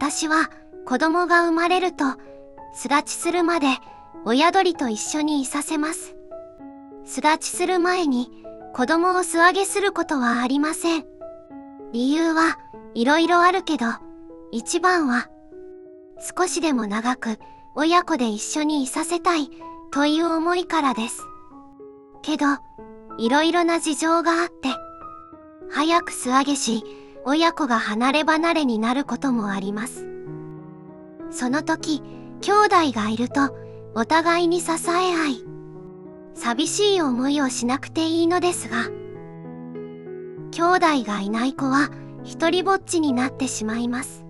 私は子供が生まれると、巣立ちするまで親鳥と一緒にいさせます。巣立ちする前に子供を素揚げすることはありません。理由はいろいろあるけど、一番は少しでも長く親子で一緒にいさせたいという思いからです。けど、いろいろな事情があって、早く素揚げし、親子が離れ離れになることもあります。その時、兄弟がいると、お互いに支え合い、寂しい思いをしなくていいのですが、兄弟がいない子は一人ぼっちになってしまいます。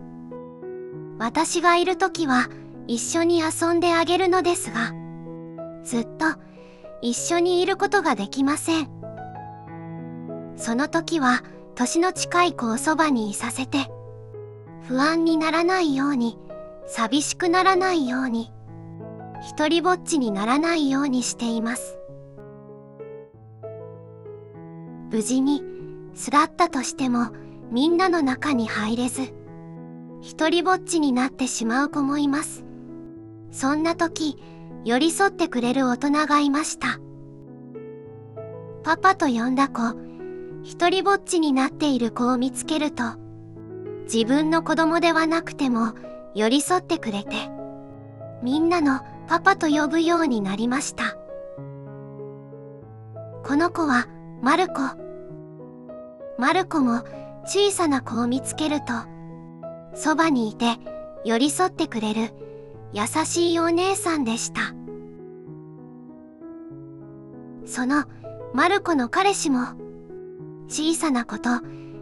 私がいる時は一緒に遊んであげるのですが、ずっと一緒にいることができません。その時は年の近い子をそばにいさせて、不安にならないように、寂しくならないように、一人ぼっちにならないようにしています。無事に巣立ったとしてもみんなの中に入れず、一人ぼっちになってしまう子もいます。そんな時、寄り添ってくれる大人がいました。パパと呼んだ子、一人ぼっちになっている子を見つけると、自分の子供ではなくても寄り添ってくれて、みんなのパパと呼ぶようになりました。この子はマルコ。マルコも小さな子を見つけると、そばにいて寄り添ってくれる優しいお姉さんでした。そのマルコの彼氏も小さな子と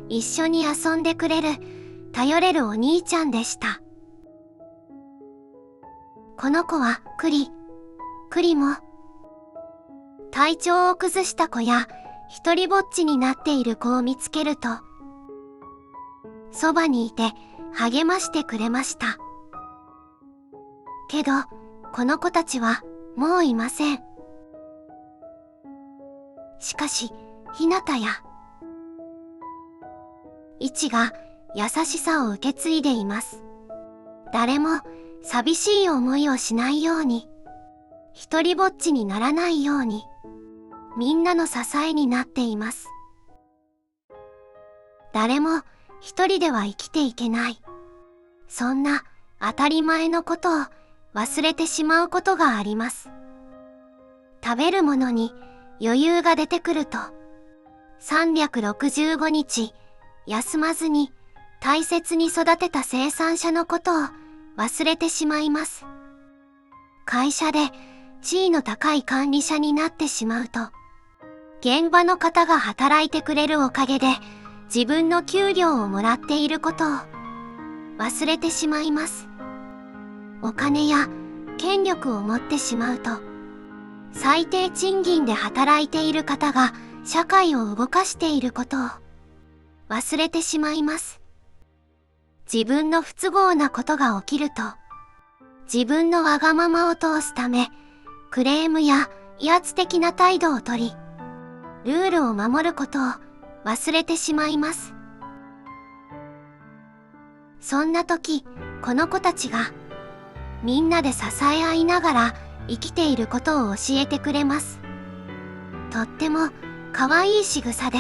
一緒に遊んでくれる頼れるお兄ちゃんでした。この子はクリも体調を崩した子や一人ぼっちになっている子を見つけると、そばにいて励ましてくれました。けど、この子たちはもういません。しかし、ひなたやいちが優しさを受け継いでいます。誰も寂しい思いをしないように、一人ぼっちにならないように、みんなの支えになっています。誰も一人では生きていけない。そんな当たり前のことを忘れてしまうことがあります。食べるものに余裕が出てくると、365日休まずに大切に育てた生産者のことを忘れてしまいます。会社で地位の高い管理者になってしまうと、現場の方が働いてくれるおかげで自分の給料をもらっていることを忘れてしまいます。お金や権力を持ってしまうと、最低賃金で働いている方が社会を動かしていることを忘れてしまいます。自分の不都合なことが起きると、自分のわがままを通すため、クレームや威圧的な態度をとり、ルールを守ることを忘れてしまいます。そんな時、この子たちがみんなで支え合いながら生きていることを教えてくれます。とっても可愛い仕草で、